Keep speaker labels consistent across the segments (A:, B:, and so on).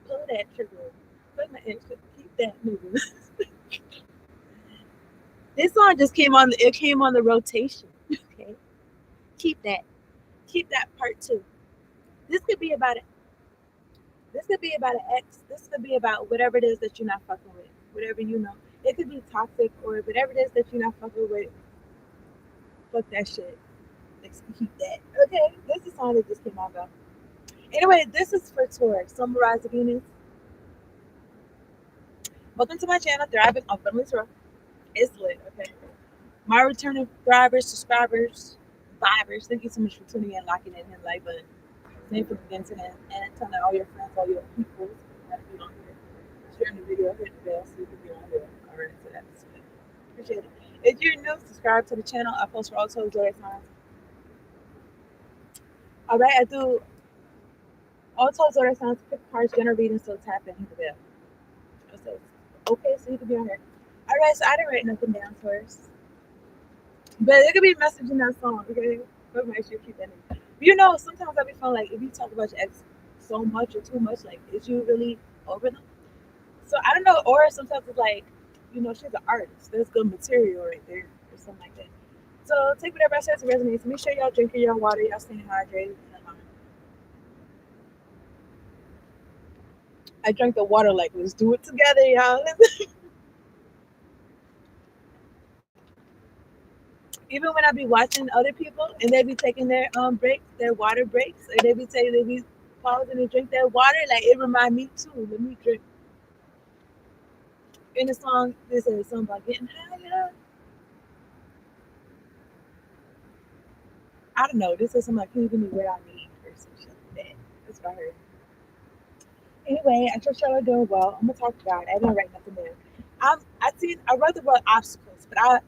A: Pull that trigger. Put my extra. Keep that moving. This song just came on. It came on the rotation. Okay, keep that. Keep that part two. This could be about it. This could be about an ex. This could be about whatever it is that you're not fucking with. Whatever you know. It could be toxic or whatever it is that you're not fucking with. Fuck that shit. Let's keep that. Okay, this is a song that just came out though. Anyway, this is for Taurus. Summarize the Venus. Welcome to my channel, Thriving on Family Row. It's lit, okay? My returning thrivers, subscribers, vibers, thank you so much for tuning in, locking in, and like button. Thank you for getting to that and telling all your friends, all your people how to be on here. Sharing the video, hit the bell so you can be on here. Alright, so that's good. Appreciate it. If you're new, subscribe to the channel. I post for all total zodiac signs. Alright, I do all total zodiac signs, pick cards, general readings, so tap in, hit the bell. Okay, so you can be on here. Alright, so I didn't write nothing down first. But it could be a message in that song, okay? But make sure you keep that in. You know, sometimes I be feeling like if you talk about your ex so much or too much, like, is you really over them? So I don't know, or sometimes it's like, you know, she's an artist. There's good material right there, or something like that. So take whatever I said to resonate. Make sure y'all drinking your water, y'all staying hydrated. I drank the water like, let's do it together, y'all. Even when I be watching other people and they be taking their breaks, their water breaks, and they be saying they be pausing and drink their water, like it remind me too. Let me drink. In the song, this is a song about getting higher. I don't know. This is something like, can you give me what I need or some shit like that. That's what I heard. Anyway, I trust y'all are doing well. I'm gonna talk about it. I didn't write nothing there. I wrote the word obstacles, but I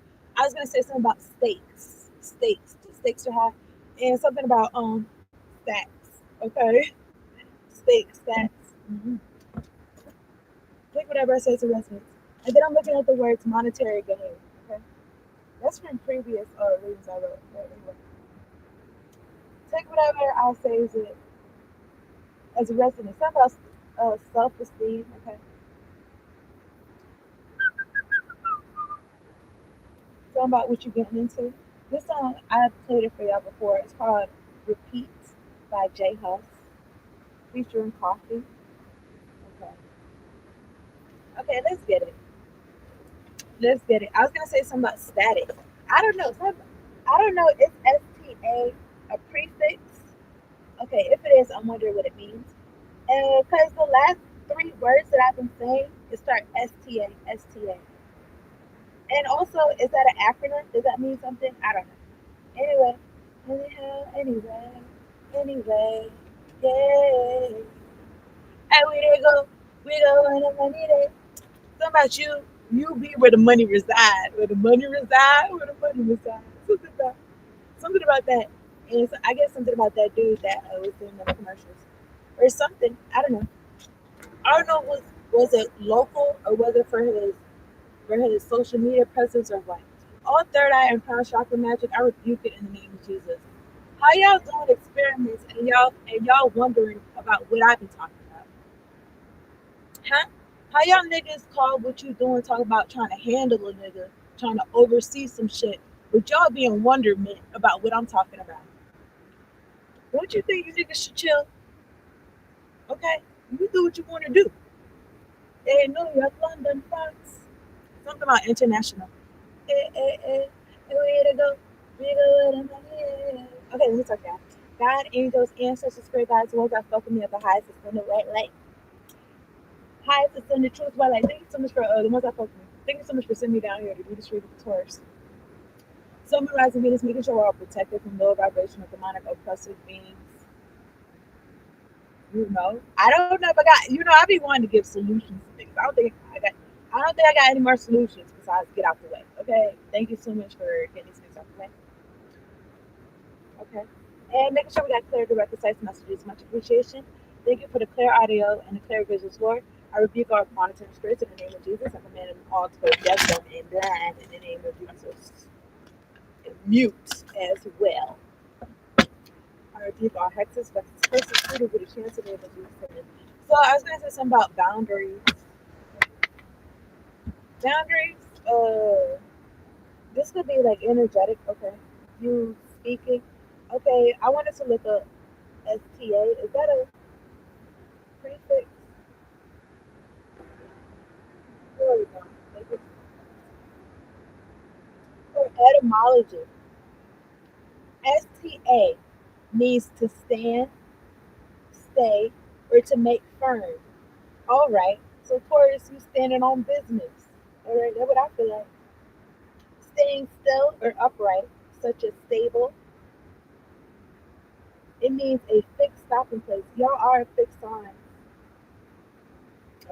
A: was gonna say something about stakes. Stakes. The stakes are high. And something about stats. Okay? Stakes, stats. Mm-hmm. Take whatever I say to resonance. And then I'm looking at the words monetary gain. Okay? That's from previous readings I wrote. But anyway. Take whatever I say as a resonance. Something about self-esteem. Okay? Something about what you're getting into. This song, I've played it for y'all before. It's called Repeat by J Huss, featuring Coffee. Okay. Okay, let's get it. Let's get it. I was gonna say something about static. I don't know. I don't know. It's STA a prefix? Okay, if it is, I'm wondering what it means. Because the last three words that I've been saying, it start STA, STA. And also, is that an acronym? Does that mean something? I don't know. Anyway, yeah. And we go where the money there. Something about you be where the money reside, where the money reside, where the money reside. Something about that. And so I guess something about that dude that was doing the commercials or something. I don't know. I don't know was it local or was it for his social media presence or what. All third eye and crown chakra magic, I rebuke it in the name of Jesus. How y'all doing experiments and y'all wondering about what I've been talking about? Huh? How y'all niggas call what you doing talk about trying to handle a nigga, trying to oversee some shit, but y'all be in wonderment about what I'm talking about. Don't you think you niggas should chill? Okay? You do what you want to do. Hey, New York, London, France. Something about international. Way to go. We go where the money is. Okay, let me talk now. God, angels, ancestors, spirit guides, the ones that fuck with me at the highest ascendant right light. Highest ascendant truth white light. Thank you so much for the ones that fuck with me. Thank you so much for sending me down here to do this reading for Taurus. Summarizing Venus, making sure we're all protected from low vibrational demonic oppressive beings. You know, I don't know if I got. You know, I be wanting to give solutions to things. I don't think I got any more solutions besides get out the way. Okay. Thank you so much for getting these things out the way. Okay. And making sure we got clear, direct, concise messages. Much appreciation. Thank you for the clear audio and the clear visuals, Lord. I rebuke all monitoring spirits in the name of Jesus. I command them all to go deaf, dumb, and blind in the name of Jesus. And mute as well. I rebuke all hexes, vexes, curses, suited with a chance of the name of Jesus. So I was going to say something about boundaries. Boundaries, this could be like energetic, okay? You speaking. Okay, I wanted to look up STA. Is that a prefix or not? Like for etymology, STA means to stand, stay, or to make firm. All right. So Taurus, you standing on business. All right, that's what I feel like. Staying still or upright, such as stable, it means a fixed stopping place. Y'all are a fixed sign.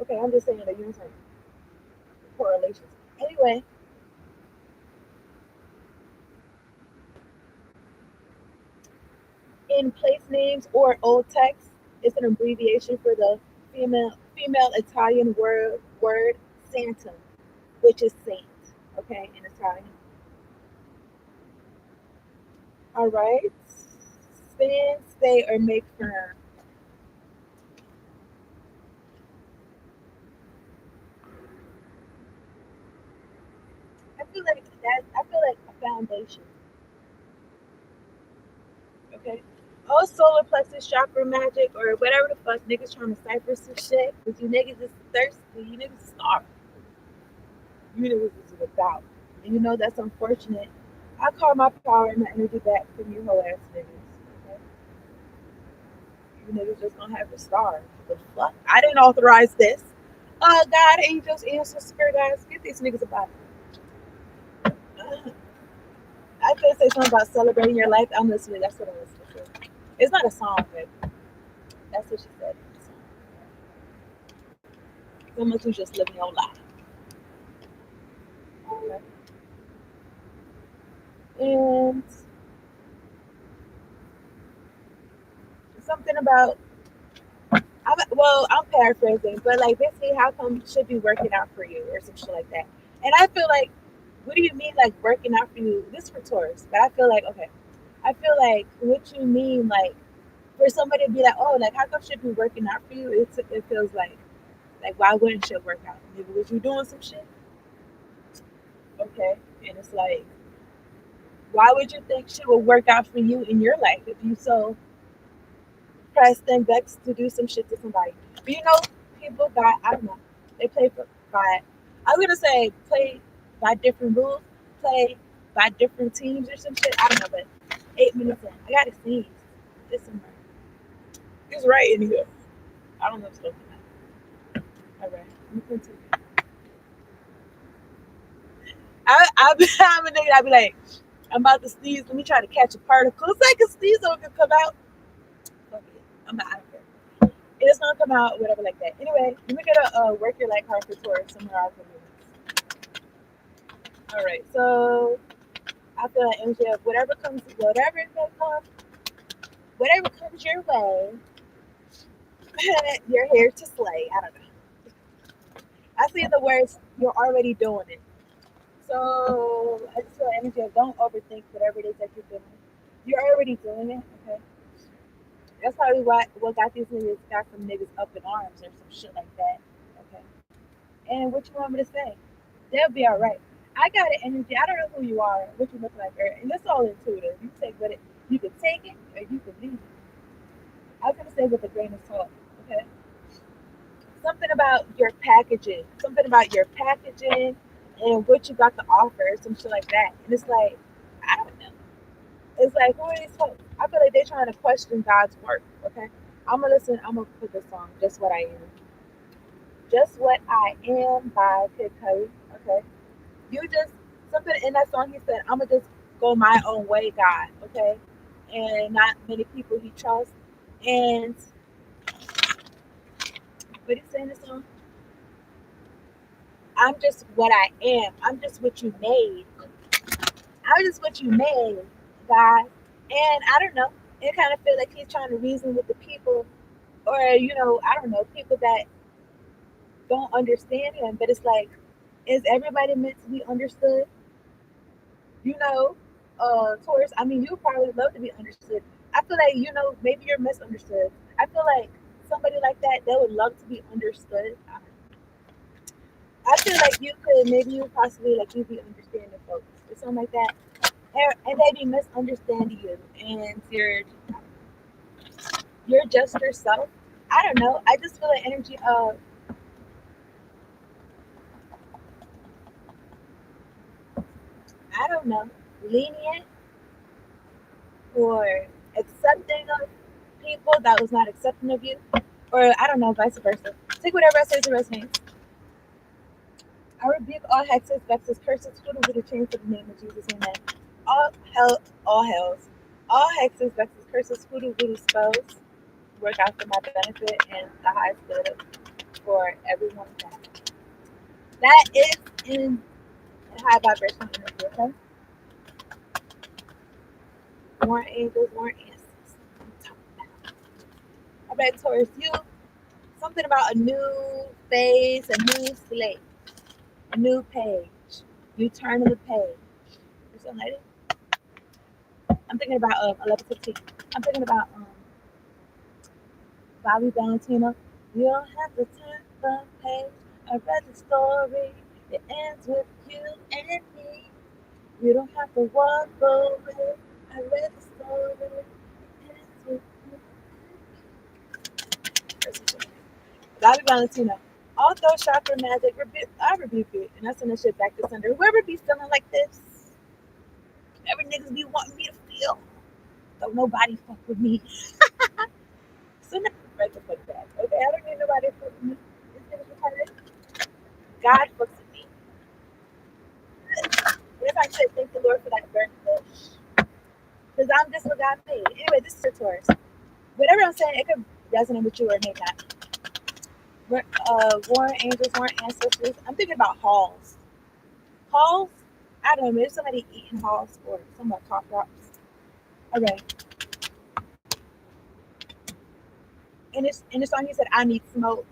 A: Okay, I'm just saying that you're saying correlations. Anyway, in place names or old text, it's an abbreviation for the female Italian word Santa, which is saint. Okay, in Italian. All right. Stand, stay, or make firm. I feel like that. I feel like a foundation. Okay. Oh, solar plexus chakra magic or whatever the fuck niggas trying to cipher some shit. But you niggas is thirsty. You niggas is starving. You niggas is without. And you know that's unfortunate. I call my power and my energy back from you whole ass niggas. Okay? You niggas just gonna have to starve. The fuck? I didn't authorize this. God, angels, angels, spirit guys, get these niggas about it. I could say something about celebrating your life. I'm listening. That's what I'm listening to. It's not a song, but that's what she said. Someone who's just living your life. Okay? And something about I'm paraphrasing, but like basically how come it should be working out for you or some shit like that. And I feel like, what do you mean like working out for you? This for Taurus, but I feel like okay, I feel like what you mean like for somebody to be like, oh, like how come shit be working out for you? It feels like why wouldn't shit work out? Maybe was you doing some shit? Okay, and it's like why would you think shit would work out for you in your life if you so pressed and vexed to do some shit to somebody? But you know, people got I don't know. They play for by I'm gonna say play by different rules, play by different teams or some shit. I don't know, but 8 minutes in, I gotta sneeze. This somewhere. It's right in here. I don't know what's going on. All right, let me continue. I'm a nigga. I be like, I'm about to sneeze. Let me try to catch a particle. It's like a sneeze so it can come out. Fuck it. I'm not out of here. It's gonna come out, whatever, like that. Anyway, let me get a work your life hard for Taurus somewhere else. All right, so I feel like energy of whatever comes your way, you're here to slay. I don't know. I see the words. You're already doing it. So I just feel like energy of don't overthink whatever it is that you're doing. You're already doing it. Okay. That's probably what got these niggas got some niggas up in arms or some shit like that. Okay. And what you want me to say? They'll be all right. I got an energy. I don't know who you are, what you look like, and it's all intuitive. You take what it, you can take it or you can leave it. I was gonna say with a grain of salt. Okay. Something about your packaging. Something about your packaging and what you got to offer, some shit like that. And it's like, I don't know. It's like who are these folks? I feel like they're trying to question God's work. Okay. I'm gonna listen. I'm gonna put this song. Just what I am. Just what I am by Kid Cudi. Okay. You just something in that song he said, I'm gonna just go my own way, God, okay? And not many people he trusts. And what he saying in the song? I'm just what I am. I'm just what you made. I'm just what you made, God. And I don't know. It kind of feel like he's trying to reason with the people, or I don't know, people that don't understand him. But it's like, is everybody meant to be understood? You know, Taurus, I mean, you probably love to be understood. I feel like, maybe you're misunderstood. I feel like somebody like that, they would love to be understood. I feel like you could, maybe you possibly, like, you be understanding folks or something like that. And they be misunderstanding you. And you're just yourself. I don't know. I just feel like energy of, I don't know, lenient or accepting of people that was not accepting of you, or I don't know, vice versa. Take whatever I say to resonate. I rebuke all hexes, vexes, curses, voodoo, voodoo, chains for the name of Jesus, amen. All hell, all hells, all hexes, vexes, curses, voodoo, voodoo spells work out for my benefit and the highest good for everyone. That is in high vibration energy, okay? More angels, more answers. I bet Taurus, you something about a new phase, a new slate, a new page. You turn of the page. Or something like that. I'm thinking about 11:15. I'm thinking about Bobby Valentino. You don't have to turn the page. I read the story. It ends with you and me. You don't have to walk away. I read the story. It ends with you and me. Bobby Valentino. Although chakra magic, I rebuke it, and I send that shit back to Thunder. Whoever be feeling like this, every niggas be wanting me to feel. Don't nobody fuck with me. So now break the fuck back. Okay, I don't need nobody to fuck with me. This niggas retarded. God fucks with me. If I said thank the Lord for that burnt bush. Because I'm just what God made. Anyway, this is your Taurus. Whatever I'm saying, it could resonate with you or maybe not. Warren angels, warren ancestors. I'm thinking about halls. Halls? I don't know, maybe somebody eating halls or some cough drops. Okay. In the song he said, I need smoke.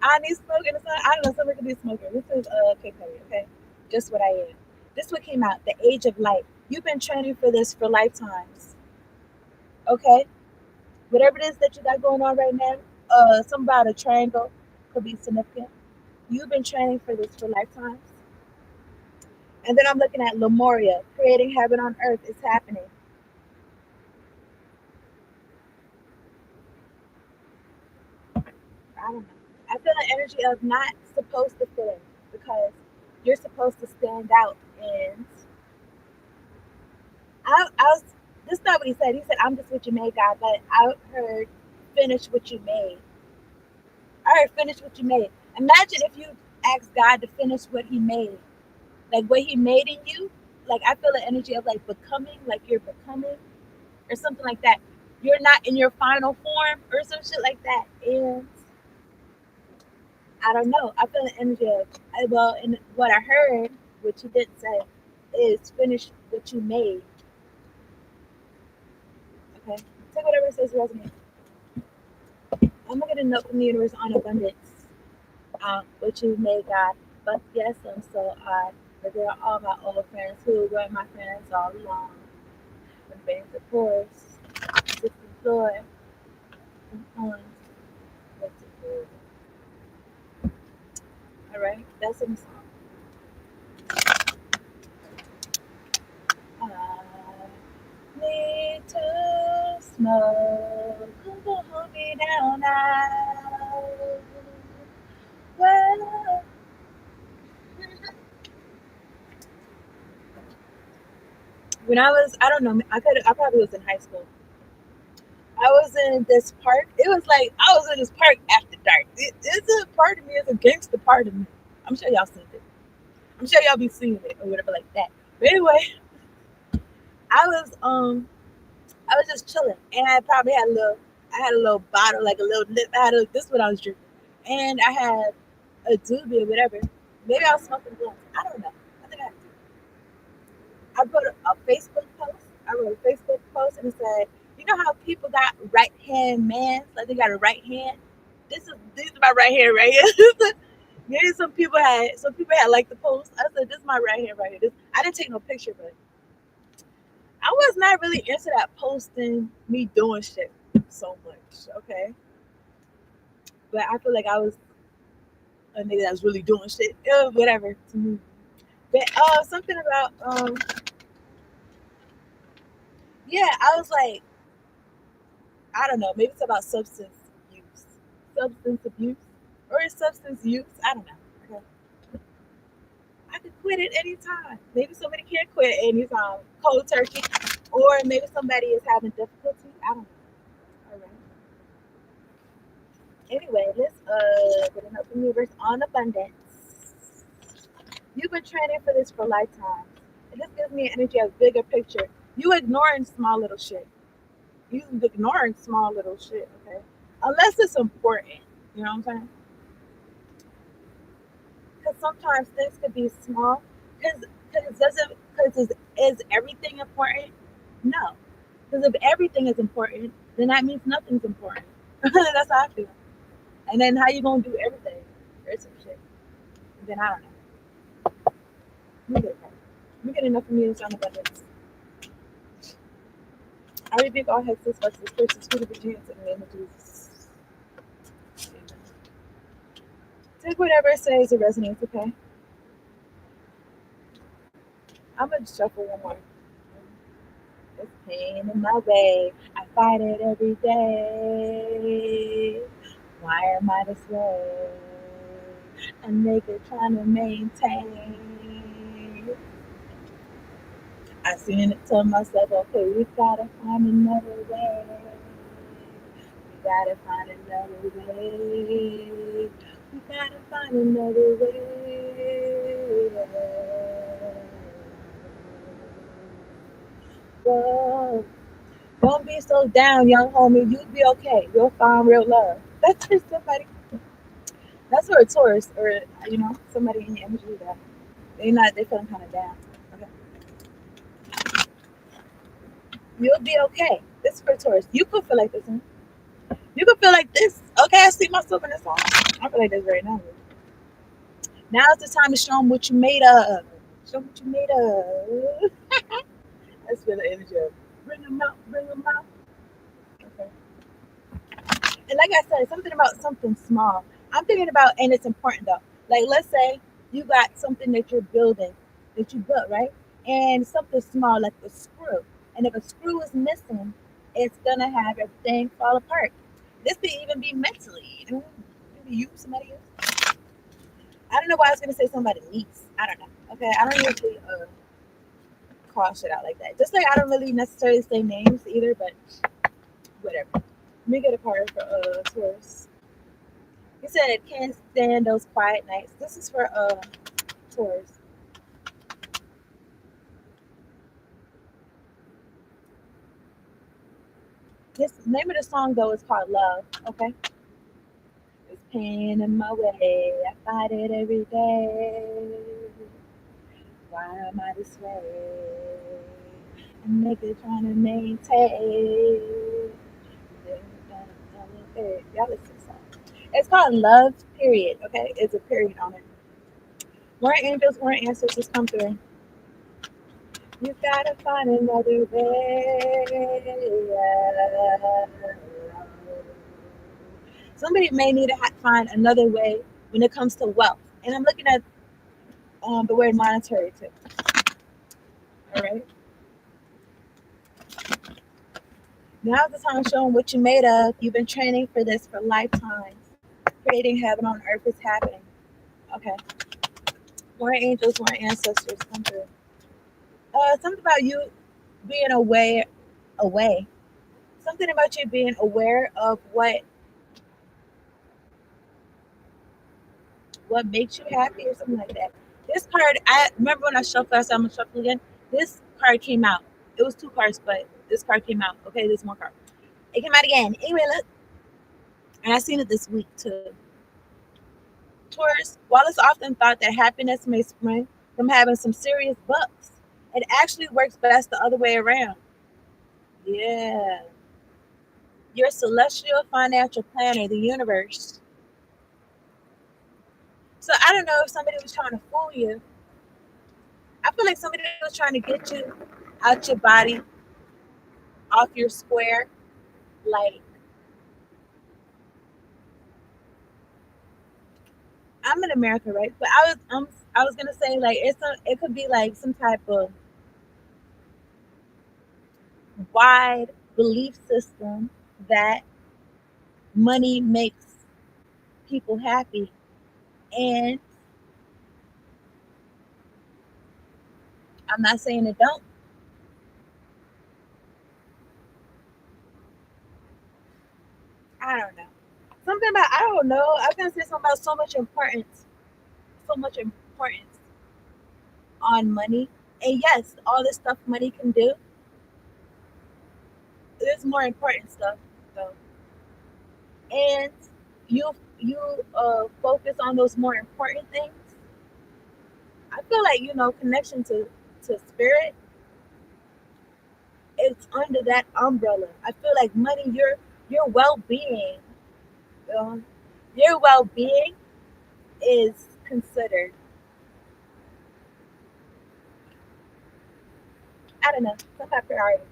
A: I need smoke in the song. I don't know, somebody could be a smoker. This is K Petty, okay? Just what I am. This what came out, the age of light. You've been training for this for lifetimes. Okay? Whatever it is that you got going on right now, something about a triangle could be significant. You've been training for this for lifetimes. And then I'm looking at Lemuria, creating heaven on earth is happening. I don't know. I feel the energy of not supposed to fit in because you're supposed to stand out. And I was, this is not what he said. He said, I'm just what you made, God. But I heard, finish what you made. I heard, finish what you made. Imagine if you asked God to finish what he made. Like what he made in you. Like I feel the energy of like becoming, like you're becoming or something like that. You're not in your final form or some shit like that. And I don't know. I feel the energy of, well, and what I heard, what you didn't say, is finish what you made. Okay? Take whatever it says resonate. I'm going to get a note from the universe on abundance. What you made, God. But yes, I'm so odd. But they are all my old friends who were my friends all along. When things of course, just the joy and on what to do. All right? That's in the song. I need to smoke. Come hold me down now. Well, when I don't know, I probably was in high school. I was in this park. It was like I was in this park after dark. It's a part of me. It's a gangster part of me. I'm sure y'all seen it. I'm sure y'all be seeing it or whatever like that. But anyway, I was um I was just chilling, and I probably had a little. I had a little bottle, like a little lip. This is what I was drinking, and I had a doobie or whatever. Maybe I was smoking blunts. I don't know. I think I put a Facebook post. I wrote a Facebook post and it said, you know how people got right hand mans, like they got a right hand. This is my right here, right here. Maybe some people had like the post. I said, this is my right here, right here. This, I didn't take no picture, but I was not really into that posting me doing shit so much. Okay, but I feel like I was a nigga that was really doing shit. Whatever to me. But something about yeah, I was like, I don't know, maybe it's about use, substance abuse, or substance use. I don't know. Okay. I could quit at any time. Maybe somebody can't quit anytime, cold turkey, or maybe somebody is having difficulty. I don't know. All right. Anyway, let's get an open universe on abundance. You've been training for this for lifetimes. And this gives me an energy of bigger picture. You ignoring small little shit. You ignoring small little shit, okay? Unless it's important. You know what I'm saying? Because sometimes things could be small. Because is everything important? No. Because if everything is important, then that means nothing's important. That's how I feel. And then how you gonna do everything or some shit? Then I don't know. Let me get that. Let me get enough of me on abundance. I rebuke all hexes, vexes, curses, spiritual beings in the name of Jesus. Amen. Take whatever it says it resonates, okay? I'm gonna shuffle one more. It's pain in my way. I fight it every day. Why am I this way? A nigga trying to maintain. I seen it to myself, okay, we gotta find another way. We gotta find another way. We gotta find another way. Whoa. Don't be so down, young homie. You'll be okay. You'll find real love. That's for somebody. That's for a Taurus or somebody in your energy that they feeling kind of down. Okay. You'll be okay. This is for Taurus. You could feel like this, huh? You could feel like this. Okay, I see myself in this song. I feel like this right now. Now's the time to show them what you made of. Show them what you made of. Let's feel the energy of bring them out, bring them out. Okay. And like I said, something about something small. I'm thinking about, and it's important though. Like, let's say you got something that you're building, that you built, right? And something small, like a screw. And if a screw is missing, it's gonna have everything fall apart. This could even be mentally, maybe you, somebody else. I don't know why I was gonna say somebody niece. I don't know. Okay, I don't usually call shit out like that. Just like I don't really necessarily say names either, but whatever. Let me get a card for Taurus. He said it can't stand those quiet nights. This is for Taurus. This name of the song though is called Love. Okay. It's pain in my way. I fight it every day. Why am I this way? A nigga trying to maintain. Y'all listen to the song. It's called Love. Period. Okay. It's a period on it. More angels, more ancestors come through. You gotta find another way. Somebody may need to find another way when it comes to wealth. And I'm looking at the word monetary too. All right. Now's the time showing what you made of. You've been training for this for lifetimes. Creating heaven on earth is happening. Okay. More angels, more ancestors come through. Something about you being away. Something about you being aware of what makes you happy or something like that. This card, I remember when I shuffled last time, I'm gonna shuffle again. This card came out. It was two cards, but this card came out. Okay, there's more card. It came out again. Anyway, look, and I seen it this week too. Taurus, while it's often thought that happiness may spring from having some serious bucks, it actually works best the other way around. Yeah. Your celestial financial planner, the universe, So I don't know if somebody was trying to fool you. I feel like somebody was trying to get you out your body, off your square. Like I'm in America, right? But I was gonna say like it could be like some type of wide belief system that money makes people happy, and I'm not saying it don't. I don't know. Something about I don't know. I was gonna say something about so much importance on money. And yes, all this stuff money can do. There's more important stuff though. And you focus on those more important things. I feel like connection to spirit. It's under that umbrella. I feel like money, your well being, um, your well being is considered. I don't know some type of priorities.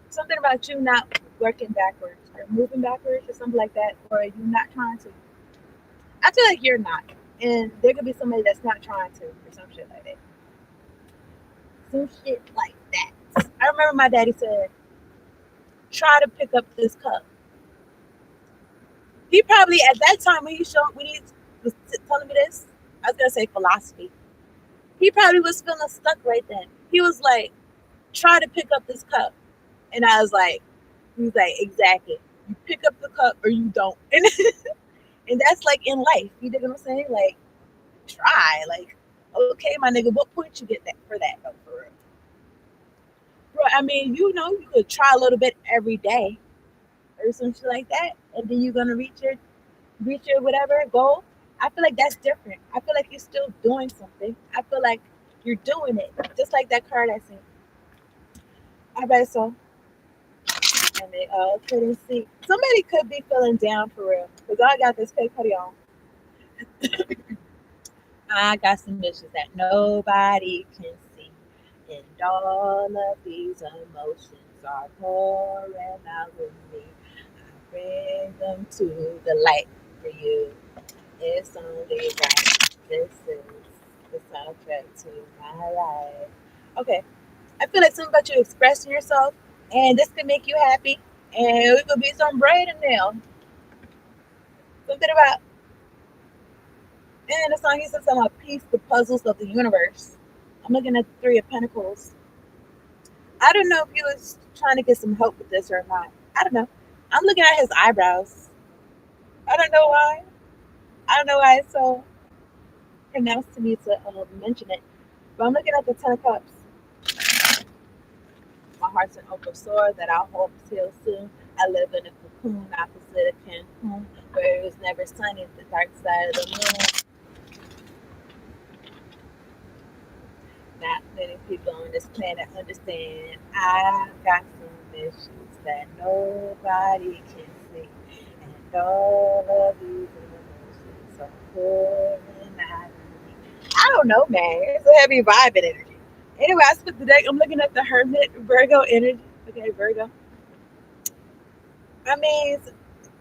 A: Something about you not working backwards or moving backwards or something like that, or you not trying to. I feel like you're not, and there could be somebody that's not trying to, or some shit like that. Some shit like that. I remember my daddy said, "Try to pick up this cup." He probably at that time when he was telling me this, I was gonna say philosophy. He probably was feeling stuck right then. He was like, "Try to pick up this cup," and I was like, "He was like, exactly. You pick up the cup or you don't." And that's like in life. You know what I'm saying? Like, try. Like, okay, my nigga, what point you get that for that though? For real, bro. I mean, you could try a little bit every day or some shit like that, and then you're gonna reach your whatever goal. I feel like that's different. I feel like you're still doing something. I feel like you're doing it, just like that card I seen. I bet so. And they all couldn't see. Somebody could be feeling down for real, because I got this fake hoodie on. I got some issues that nobody can see. And all of these emotions are pouring out with me. I bring them to the light for you. It's only right. This is the soundtrack to my life. Okay. I feel like something about you expressing yourself, and this can make you happy, and it could be some bright in there. Something about, and the song he says something about piece the puzzles of the universe. I'm looking at the Three of Pentacles. I don't know if he was trying to get some help with this or not. I don't know. I'm looking at his eyebrows. I don't know why. I don't know why it's so pronounced to me to mention it. But I'm looking at the Ten of Cups. My heart's an open sore that I hope till soon. I live in a cocoon opposite of Cancun, where it was never sunny, the dark side of the moon. Not many people on this planet understand. I got some issues that nobody can see. And all of these emotions are pouring out of me. I don't know, man. It's a heavy vibe and energy. Anyway, I split the deck. I'm looking at the Hermit Virgo energy. Okay, Virgo. I mean,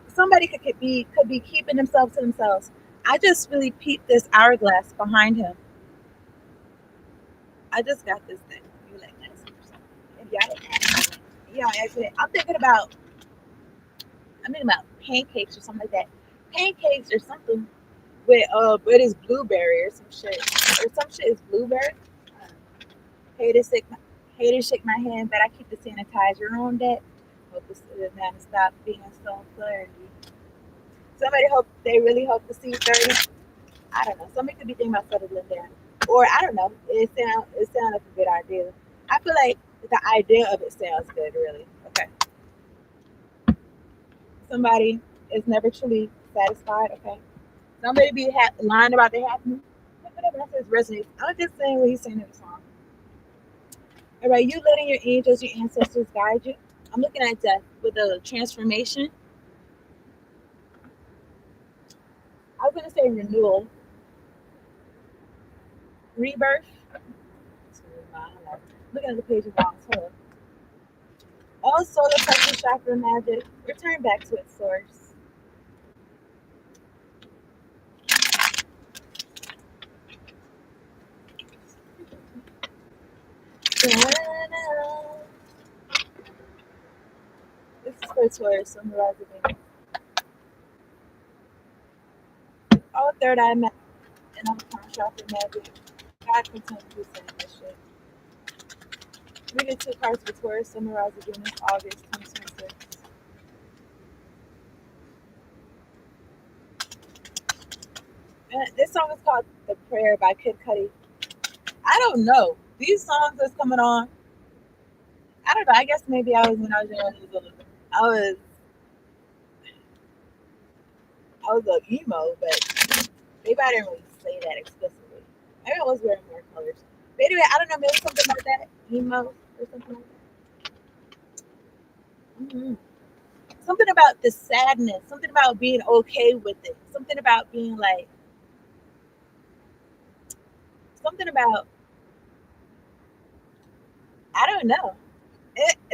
A: somebody could be keeping themselves to themselves. I just really peeped this hourglass behind him. I just got this thing. You like this or something? If y'all actually, I'm thinking about pancakes or something like that. Pancakes or something with but it's blueberry or some shit is blueberry. Uh, haters shake my haters shake my hand, but I keep the sanitizer on that. Hope this man stop being so flirty. Somebody hope they really hope to see 30. I don't know. Somebody could be thinking about settling down. Or I don't know. It sounds like a good idea. I feel like the idea of it sounds good, really. Okay. Somebody is never truly satisfied. Okay. Somebody be lying about their happiness. Whatever that says resonates. I'm just saying what he's saying in the song. All right, you letting your angels, your ancestors guide you. I'm looking at death with a transformation. say renewal, rebirth. Looking at the page of wrongs. Hold on. All solar plexus chakra magic. Return back to its source. This is for Taurus, symbolizing all third eye magic and all chakra magic. God continues to send this shit. We get two cards for Taurus, summarizing Venus, August 2026. This song is called "The Prayer" by Kid Cudi. I don't know these songs that's coming on. I don't know. I guess maybe I was when I was young. I was I was a emo, but maybe I didn't really say that explicitly. Maybe I was wearing more colors. But anyway, I don't know. Maybe something like that, emo or something like that. Something about the sadness. Something about being okay with it. Something about being like. Something about. I don't know.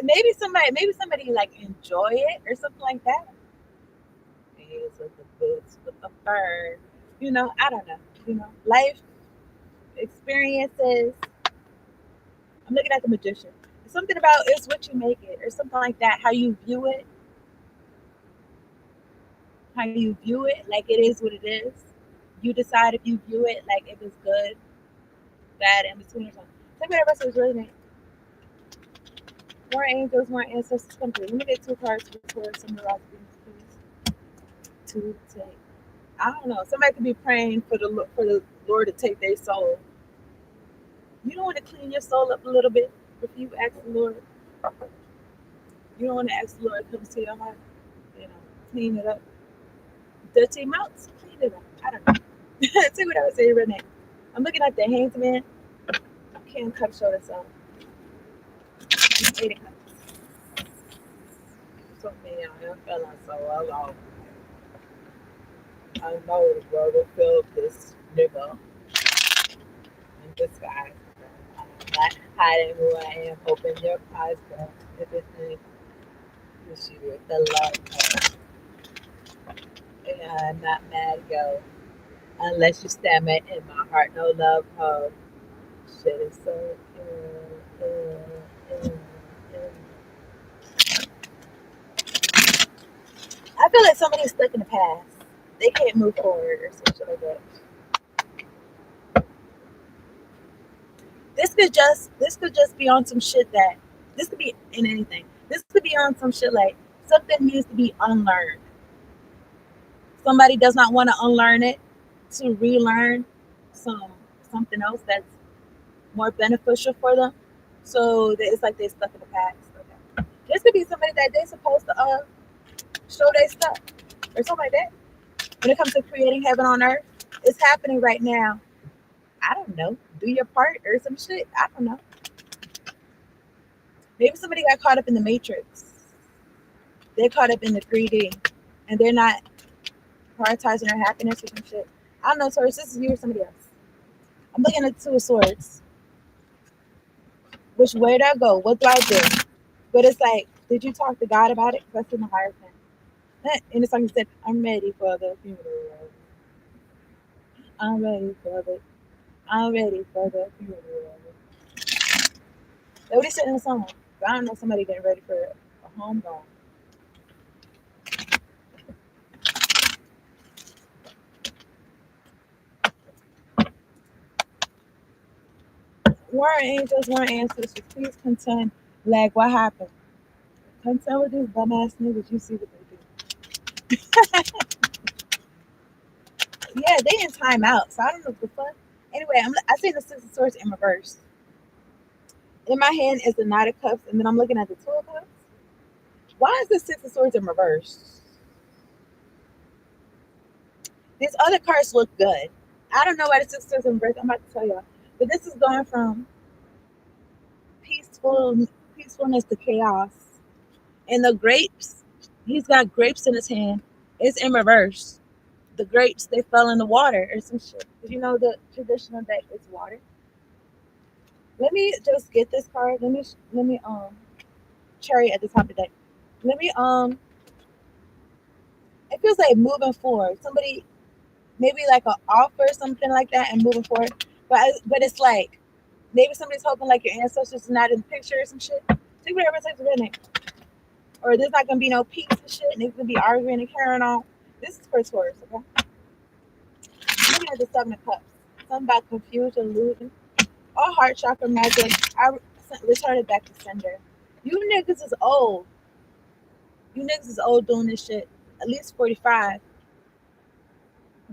A: Maybe somebody like enjoy it or something like that. With the boots, with the fur. I don't know. Life experiences. I'm looking at the magician. Something about it's what you make it, or something like that. How you view it, like it is what it is. You decide if you view it like if it's good, bad, in between or something. Tell me the rest of his resume. More angels, more ancestors come through. Let me get two cards before some of the please. To take. I don't know. Somebody could be praying for the Lord to take their soul. You don't want to clean your soul up a little bit if you ask the Lord. You don't want to ask the Lord to come to your heart. Clean it up. Dirty mouths, clean it up. I don't know. See what I was saying, Renee. I'm looking at the hands, man. Can't cut short this off. 8 cups. So many of them feeling so alone. I know the brother felt this nigga in disguise. I'm not hiding who I am. Open your eyes, girl. If it's in wish you with the love. And I'm not mad, yo. Unless you stammer in my heart, no love, ho. Shit is so I feel like somebody's stuck in the past. They can't move forward or something like that. This could just be on some shit that this could be in anything. This could be on some shit like something needs to be unlearned. Somebody does not want to unlearn it to relearn some something else that's more beneficial for them. So it's like they're stuck in the past. Okay. This could be somebody that they're supposed to show their stuff or something like that. When it comes to creating heaven on earth, it's happening right now. I don't know. Do your part or some shit. I don't know. Maybe somebody got caught up in the matrix. They're caught up in the 3D and they're not prioritizing their happiness or some shit. I don't know, Taurus. This is you or somebody else. I'm looking at the Two of Swords. Which way do I go? What do I do? But it's like, did you talk to God about it? Because that's in the higher thing. And it's like you said, I'm ready for the funeral. I'm ready for the. I'm ready for the funeral. Nobody said in the song. But I don't know somebody getting ready for a home going. Warring angels, warring ancestors, please contend. Like, what happened? Contend with these dumbass niggas. You see what they do. Yeah, they in timeout. So I don't know what the fuck. Anyway, I see the Six of Swords in reverse. In my hand is the Knight of Cups, and then I'm looking at the Two of Cups. Why is the Six of Swords in reverse? These other cards look good. I don't know why the Six of Swords in reverse. I'm about to tell y'all. But this is going from peacefulness to chaos. And the grapes, he's got grapes in his hand. It's in reverse. the grapes they fell in the water or some shit. Did you know the traditional deck is water? Let me just get this card. Let me cherry at the top of the deck. Let me it feels like moving forward. Somebody maybe like an offer something like that and moving forward. But it's like maybe somebody's hoping like your ancestors are not in the picture or some shit. Take whatever takes the name. Or there's not gonna be no peace and shit, and they're gonna be arguing and carrying on. This is for Taurus, okay? I'm looking at the Seven of Cups. Something about confusion, illusion. All heart chakra magic. I return it back to sender. You niggas is old. You niggas is old doing this shit. At least 45.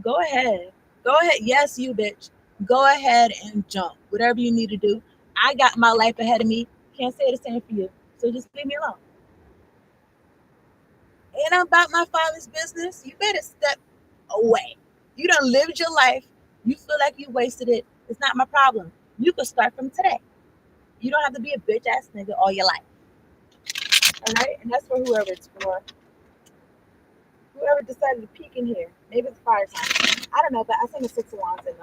A: Go ahead. Go ahead. Yes, you bitch. Go ahead and jump. Whatever you need to do. I got my life ahead of me. Can't say the same for you. So just leave me alone. Ain't about my father's business. You better step away. You done lived your life. You feel like you wasted it. It's not my problem. You can start from today. You don't have to be a bitch ass nigga all your life. All right? And that's for whoever it's for. Whoever decided to peek in here. Maybe it's fire sign. I don't know, but I seen the Six of Wands in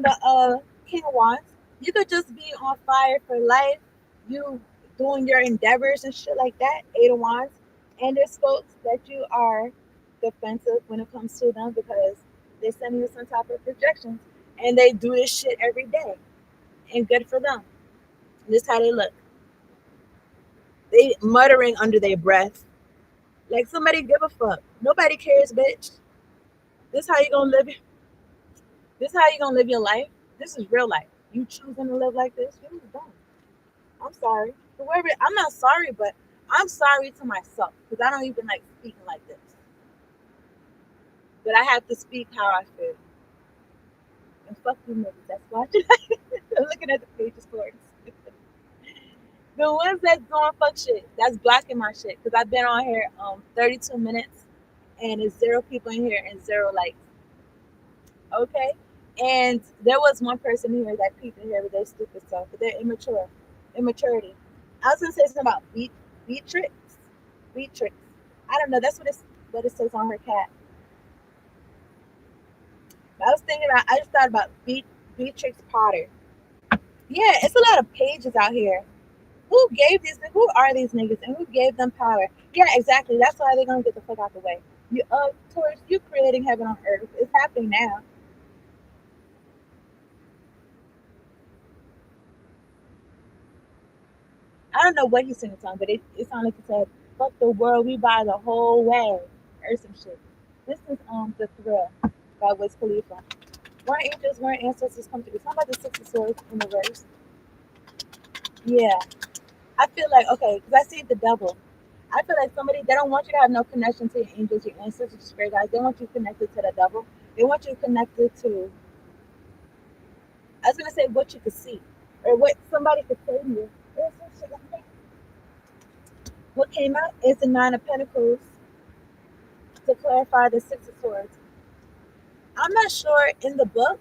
A: the King of Wands. You could just be on fire for life. You doing your endeavors and shit like that. Eight of Wands. And there's folks that you are defensive when it comes to them because they're sending you some type of projections. And they do this shit every day. And good for them. This is how they look. They muttering under their breath. Like somebody give a fuck. Nobody cares, bitch. This how you gonna live. This how you gonna live your life. This is real life. You choosing to live like this. You dumb. I'm sorry. Whoever. I'm not sorry, but I'm sorry to myself because I don't even like speaking like this. But I have to speak how I feel. And fuck you niggas that's watching. I'm looking at the pages for it. The ones that's doing fuck shit, that's blocking my shit. Because I've been on here 32 minutes and it's zero people in here and zero likes. Okay? And there was one person here that peeped in here with their stupid stuff, but they're immature. Immaturity. I was gonna say something about Beatrix. Beatrix. I don't know, that's what it says on her cat. I was thinking about I just thought about Beatrix Potter. Yeah, it's a lot of pages out here. Who are these niggas and who gave them power? Yeah, exactly. That's why they're gonna get the fuck out the way. You Taurus, you creating heaven on earth. It's happening now. I don't know what he's singing on, but it sounded like he said, fuck the world, we buy the whole way. Or some shit. This is The Thrill by Wiz Khalifa. Weren't angels, weren't ancestors come through. It's not about the Six of Swords in the verse. Yeah. I feel like okay, because I see the devil. I feel like somebody they don't want you to have no connection to your angels, your ancestors, your spirit guides. They want you connected to the devil. They want you connected to. I was gonna say what you could see, or what somebody could say to you. What came out is the Nine of Pentacles to clarify the Six of Swords. I'm not sure in the book.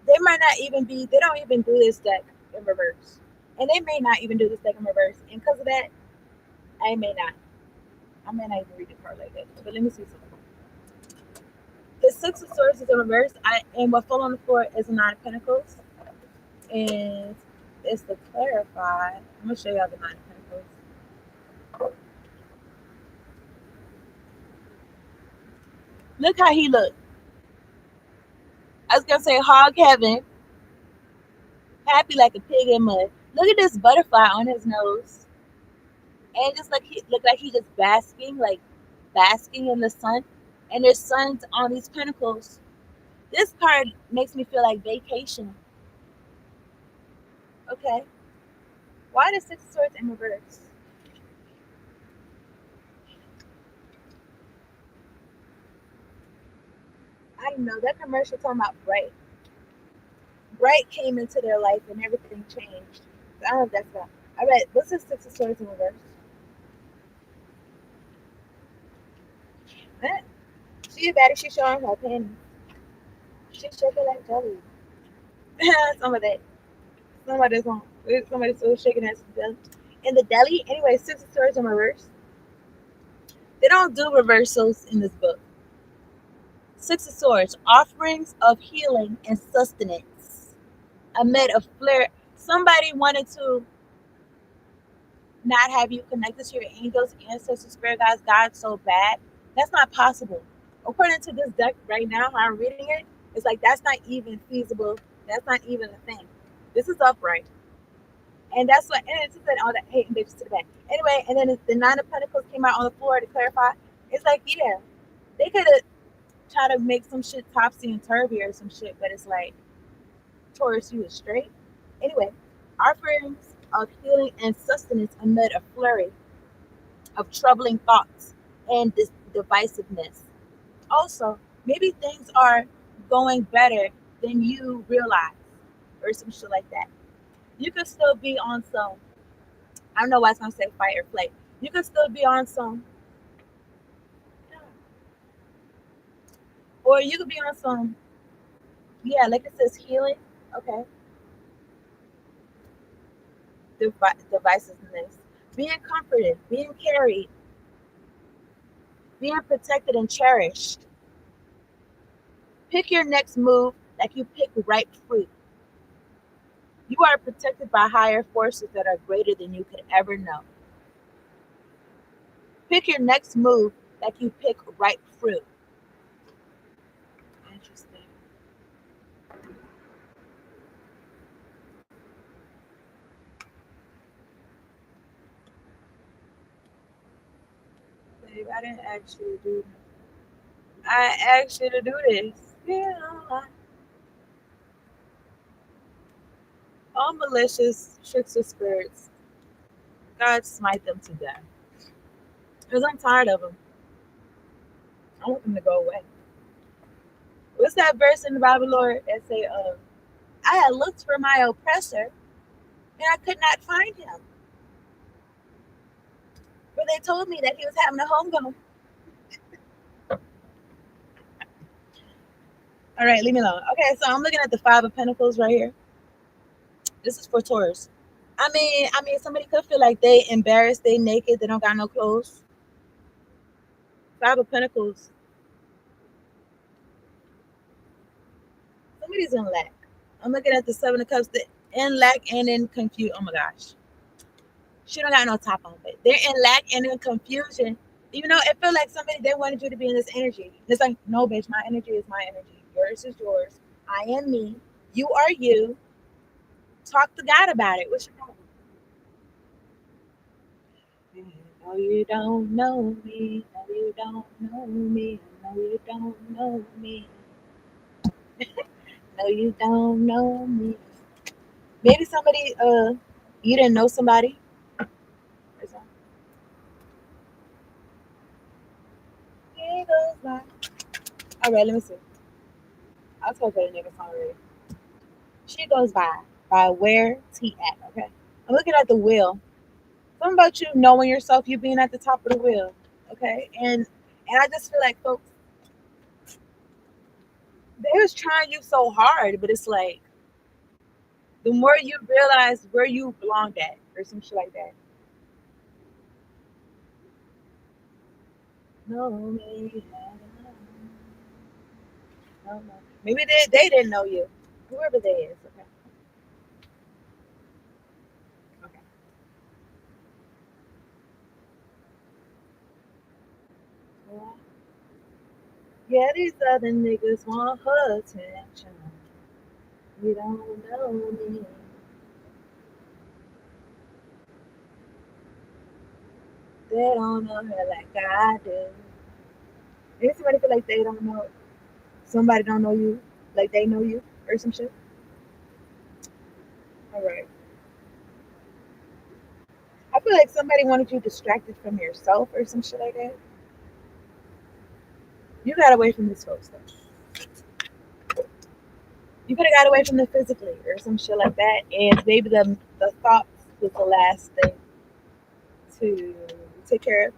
A: They might not even be. They don't even do this deck in reverse, and they may not even do this deck in reverse. And because of that, I may not. I may not even read the card like that. But let me see something. The Six of Swords is in reverse. And what fell on the floor is a Nine of Pentacles. And it's to clarify. I'm gonna show y'all the Nine of Pentacles. Look how he looked. I was gonna say hog heaven, happy like a pig in mud. Look at this butterfly on his nose. And just like he looked like he just basking in the sun. And there's suns on these pentacles. This card makes me feel like vacation. Okay. Why the Six of Swords in reverse? I don't know. That commercial talking about Bright. Bright came into their life and everything changed. I don't know if that's that. All right, what's the Six of Swords in reverse? What? She bad she's showing her panties. She's shaking like jelly. Some of that. Somebody's still shaking that in the deli. Anyway, Six of Swords in reverse. They don't do reversals in this book. Six of Swords, offerings of healing and sustenance amid a flare. Somebody wanted to not have you connected to your angels, ancestors, spirit guides, God so bad. That's not possible. According to this deck right now, how I'm reading it, it's like that's not even feasible. That's not even a thing. This is upright. And that's what, and it's said all that hate and bitches to the back. Anyway, and then the Nine of Pentacles came out on the floor to clarify. It's like, yeah, they could have tried to make some shit topsy and turvy or some shit, but it's like, Taurus, you was straight. Anyway, offerings of healing and sustenance amid a flurry of troubling thoughts and this divisiveness. Also, maybe things are going better than you realize, or some shit like that. You could still be on some, I don't know why it's gonna say fight or flight. You could still be on some, or you could be on some, yeah, like it says healing. Okay, divisiveness, being comforted, being carried, being protected and cherished. Pick your next move like you pick ripe fruit. You are protected by higher forces that are greater than you could ever know. Pick your next move like you pick ripe fruit. Interesting. Babe, I didn't ask you to do this. I asked you to do this. Yeah. All malicious tricks of spirits, God smite them to death. Because I'm tired of them. I want them to go away. What's that verse in the Bible, Lord, that say, I had looked for my oppressor and I could not find him. But they told me that he was having a homegoing. All right, leave me alone. Okay, so I'm looking at the Five of Pentacles right here. This is for Taurus. I mean, somebody could feel like they embarrassed, they naked, they don't got no clothes. Five of Pentacles. Somebody's in lack. I'm looking at the Seven of Cups. In lack and in confusion. Oh my gosh, she don't got no top on it. They're in lack and in confusion. Even though it feel like somebody they wanted you to be in this energy. It's like, no, bitch, my energy is my energy. Yours is yours. I am me. You are you. Talk to God about it. What's your problem? No, you don't know me. No, you don't know me. No, you don't know me. No, you don't know me. Maybe somebody, you didn't know somebody. Or something. He goes by. All right, let me see. I told her the nigga song already. She goes by where T at. Okay, I'm looking at the wheel. Something about you knowing yourself, you being at the top of the wheel. Okay, and I just feel like folks, they was trying you so hard, but it's like the more you realize where you belonged at, or some shit like that. No, maybe, no, no. Maybe they didn't know you, whoever they is. Okay, okay. Yeah, yeah, these other niggas want her attention. You don't know me. They don't know her like I do. Maybe somebody feel like they don't know somebody don't know you like they know you or some shit. All right. I feel like somebody wanted you distracted from yourself or some shit like that. You got away from this folks though. You could have got away from them physically or some shit like that, and maybe the thoughts was the last thing to take care of.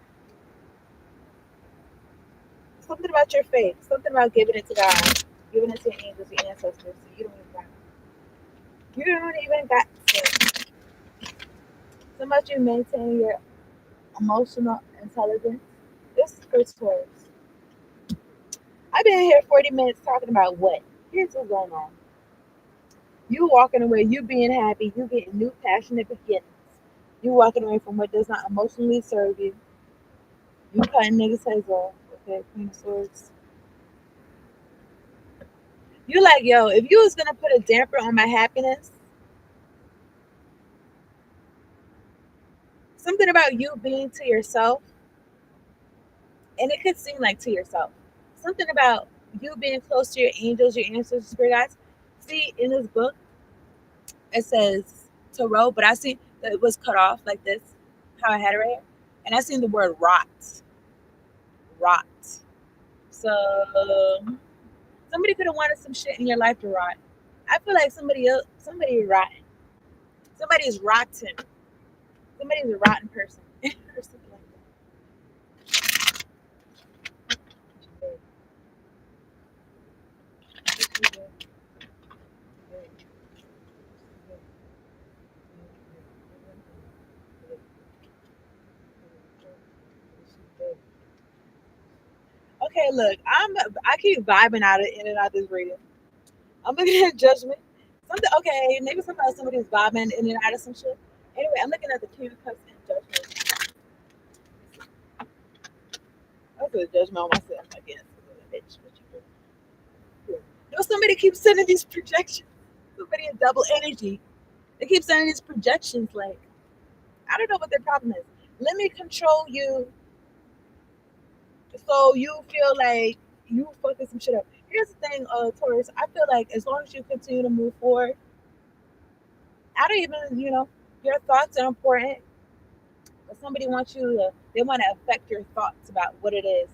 A: Something about your faith, something about giving it to God, giving it to your angels, your ancestors. So you don't even got to. So much you maintain your emotional intelligence. This is for Taurus. I've been here 40 minutes talking about what? Here's what's going on. You walking away, you being happy, you getting new passionate beginnings. You walking away from what does not emotionally serve you. You cutting niggas' heads off. Okay, Queen of Swords. You like, yo, if you was gonna put a damper on my happiness, something about you being to yourself, and it could seem like to yourself. Something about you being close to your angels, your ancestors, spirit guides. See, in this book, it says Tarot, but I see that it was cut off like this, how I had it right here. And I seen the word rot. Rot. So somebody could have wanted some shit in your life to rot. I feel like somebody is rotten. Somebody is rotten. Somebody is a rotten person. Or something like that. Okay, look, I keep vibing out of in and out of this reading. I'm looking at judgment. Something okay, maybe somebody's vibing in and out of some shit. Anyway, I'm looking at the King of Cups and judgment. I put a judgment on myself, I guess. Bitch, what you do? You know, somebody keeps sending these projections. Somebody in double energy. They keep sending these projections like I don't know what their problem is. Let me control you so you feel like you fucking some shit up. Here's the thing, Taurus. I feel like as long as you continue to move forward, I don't even, your thoughts are important. But somebody wants you to, they want to affect your thoughts about what it is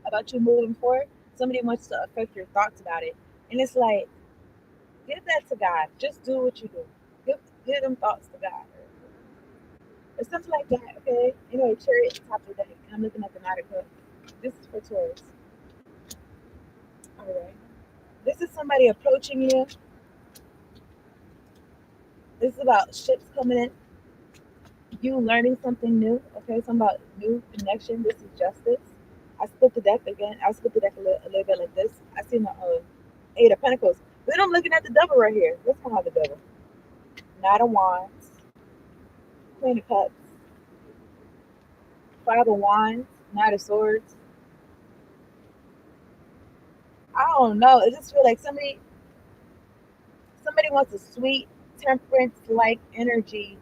A: about you moving forward. Somebody wants to affect your thoughts about it, and it's like give that to God. Just do what you do. Give them thoughts to God, or something like that. Okay. Anyway, Chariot at the top of the deck, and I'm looking at the Knight of Cups. This is for Taurus. All right. This is somebody approaching you. This is about ships coming in. You learning something new. Okay, something about new connection. This is justice. I split the deck again. I split the deck a little bit like this. I see the Eight of Pentacles. Then I'm looking at the Devil right here. Let's come out the Devil. Knight of Wands, Queen of Cups, Five of Wands, Knight of Swords. I don't know. It just feel like somebody wants a sweet temperance like energy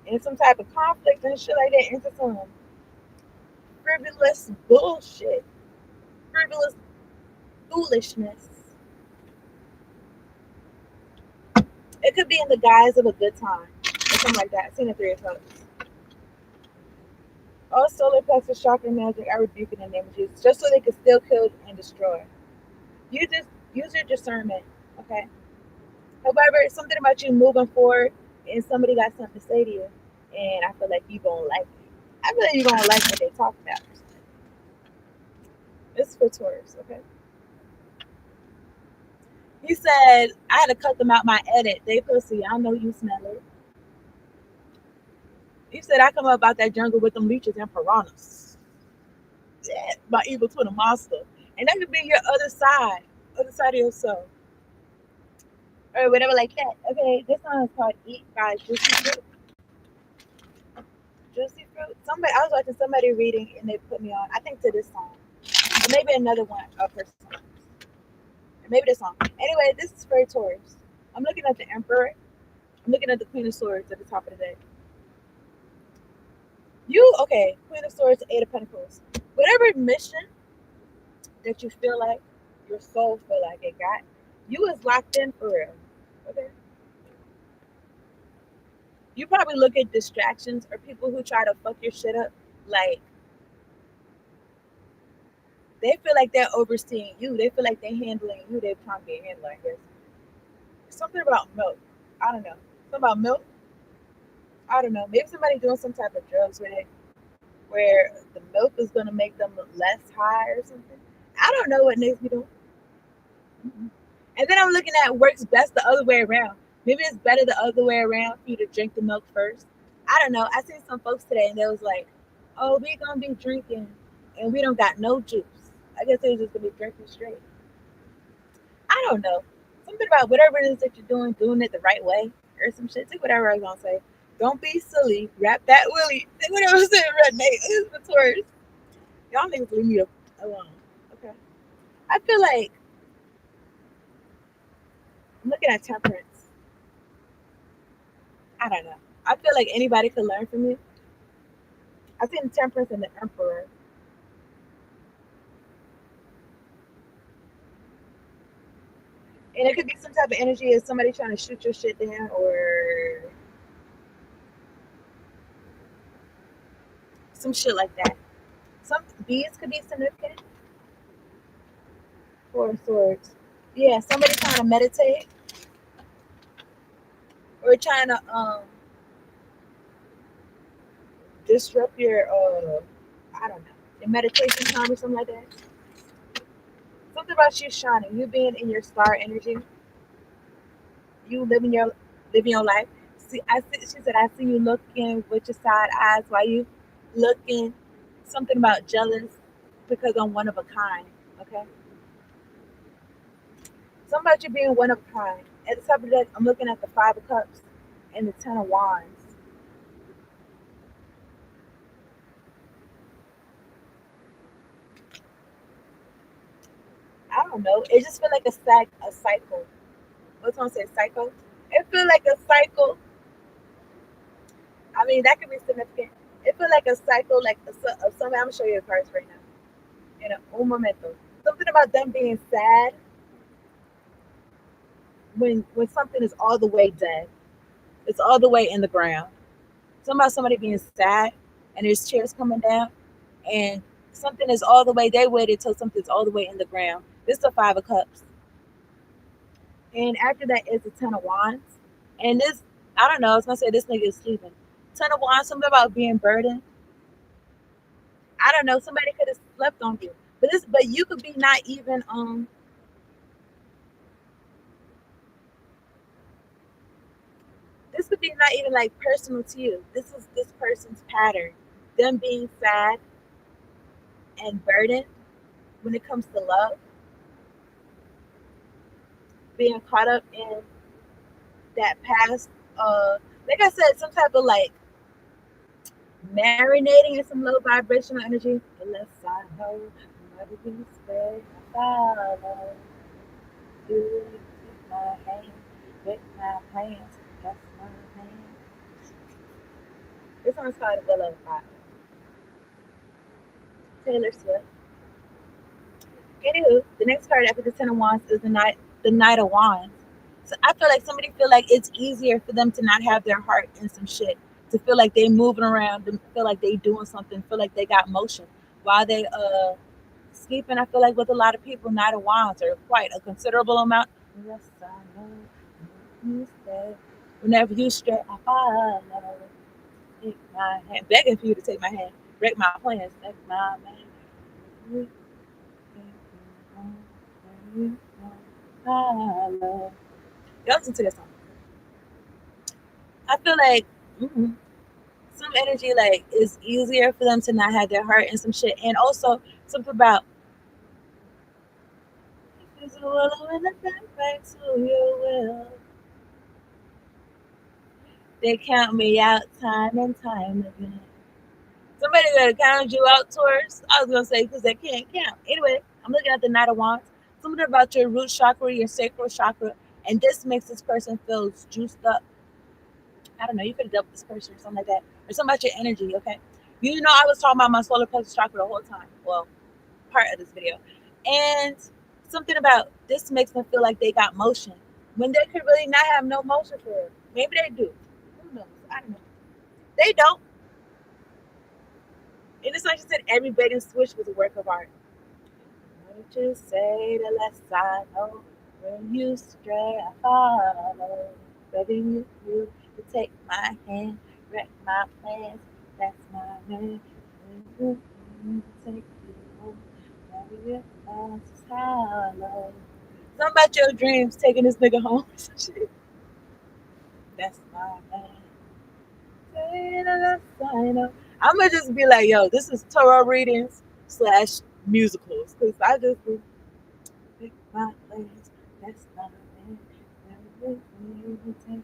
A: and some type of conflict and shit like that into some frivolous bullshit, frivolous foolishness. It could be in the guise of a good time or something like that. I've seen the Three of Cups. All solar plexus chakra magic, I rebuke in the name of Jesus, just so they can still kill and destroy. You just use your discernment, okay? However, it's something about you moving forward, and somebody got something to say to you, and I feel like you gonna like it. I feel like you gonna like what they talk about. It's for Taurus, okay? He said I had to cut them out my edit. They pussy. I know you smell it. He said I come up out that jungle with them leeches and piranhas. Yeah, my evil twin, a monster, and that could be your other side of yourself, or whatever like that. Okay, this song is called "Eat" by Juicy Fruit. Juicy Fruit. Somebody, I was watching somebody reading, and they put me on. I think to this song, or maybe another one of her songs, or maybe this song. Anyway, this is for Taurus. I'm looking at the Emperor. I'm looking at the Queen of Swords at the top of the deck. You okay? Queen of Swords, Eight of Pentacles. Whatever mission that you feel like your soul feel like it got, you is locked in for real. Okay. You probably look at distractions or people who try to fuck your shit up like they feel like they're overseeing you. They feel like they're handling you. They're trying to be handled, I guess. Something about milk. I don't know. Something about milk. I don't know. Maybe somebody doing some type of drugs where the milk is gonna make them less high or something. I don't know what makes me do. And then I'm looking at works best the other way around. Maybe it's better the other way around for you to drink the milk first. I don't know. I seen some folks today and they was like, "Oh, we gonna be drinking and we don't got no juice. I guess they're just gonna be drinking straight. I don't know. Something about whatever it is that you're doing it the right way or some shit. Take whatever I was gonna say. Don't be silly. Wrap that willy. Take whatever I said, Renee. It's the Taurus. Y'all niggas leave me alone. Okay. I feel like I'm looking at temperance. I don't know. I feel like anybody could learn from you. I think the temperance and the emperor. And it could be some type of energy of somebody trying to shoot your shit down or some shit like that. Some bees could be significant. Four of swords. Yeah, somebody trying to meditate or trying to disrupt your I don't know, your meditation time or something like that. Something about you shining, you being in your star energy, you living your life. See, she said, I see you looking with your side eyes while you looking. Something about jealous because I'm one of a kind. Okay, something about you being one of a kind. At the top of that, I'm looking at the Five of Cups and the Ten of Wands. I don't know. It just feel like a cycle. What's one say cycle? It feel like a cycle. I mean, that could be significant. It feel like a cycle, like of something. I'm gonna show you the cards right now. In un momento. Something about them being sad when something is all the way dead. It's all the way in the ground. Something about somebody being sad and there's chairs coming down and something is all the way. They waited till something's all the way in the ground. This is the Five of Cups, and after that is the Ten of Wands. And this, I don't know. I was gonna say this nigga is sleeping. Ten of Wands. Something about being burdened. I don't know. Somebody could have slept on you, but you could be not even this could be not even like personal to you. This is this person's pattern. Them being sad and burdened when it comes to love, being caught up in that past like I said, some type of like marinating in some low vibrational energy. Unless I know what it is, I follow you, take my hand, with my plans, that's my hand. This one's called Willow of Fire. Taylor Swift. Anywho, the next card after the Ten of Wands is the Knight of Wands. So I feel like somebody feel like it's easier for them to not have their heart in some shit, to feel like they moving around, to feel like they doing something, feel like they got motion while they sleeping. I feel like with a lot of people, Knight of Wands are quite a considerable amount. Yes, I know you stay. Whenever you stray, I follow. Take my hand, begging for you to take my hand, break my plans, take my man. Y'all listen to this song. I feel like some energy like is easier for them to not have their heart in some shit, and also something about there's a willow in the back to your will. They count me out time and time again. Somebody gonna count you out, Taurus. I was gonna say because they can't count. Anyway, I'm looking at the Knight of Wands. Something about your root chakra, your sacral chakra, and this makes this person feel juiced up. I don't know. You could have dealt with this person or something like that, or something about your energy. Okay, you know I was talking about my solar plexus chakra the whole time. Well, part of this video, and something about this makes them feel like they got motion when they could really not have no motion for it. Maybe they do. Who knows? I don't know. They don't. And it's like she said, every bait and switch was a work of art. What you say the less I know. When you stray, I follow. Begging you to take my hand, wreck my plans. That's my name. Take you home. Maybe your thoughts is hollow. Something about your dreams taking this nigga home. That's my name. Say the less I know. I'm gonna just be like, yo, this is tarot readings. slash musicals. Because I just do pick my place. That's not it. Everything take it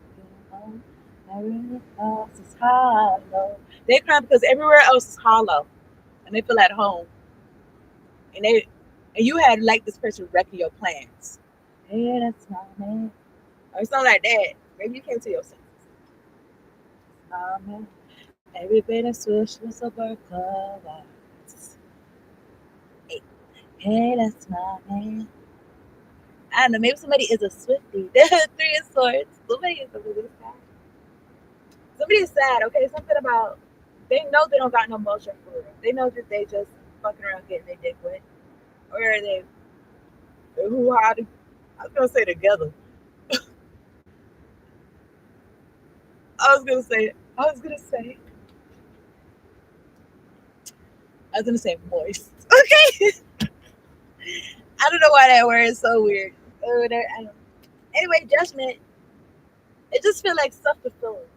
A: home. Everything else is hollow. They cry because everywhere else is hollow, and they feel at home. And they and you had like this person wrecking your plans. Yeah, that's my man. Or something like that. Maybe you came to your senses. My man. Every bit of swish was a work of art. Hey, hey, that's my man. I don't know. Maybe somebody is a Swiftie. They're three of swords. Somebody is a really sad. Somebody is sad. Okay, something about they know they don't got no motion for it. They know that they just fucking around getting their dick wet, or they who how to. I was gonna say together. I was gonna say. I was gonna say. I was gonna say moist. Okay. I don't know why that word is so weird. I don't. Anyway, judgment. It just feel like self fulfilling.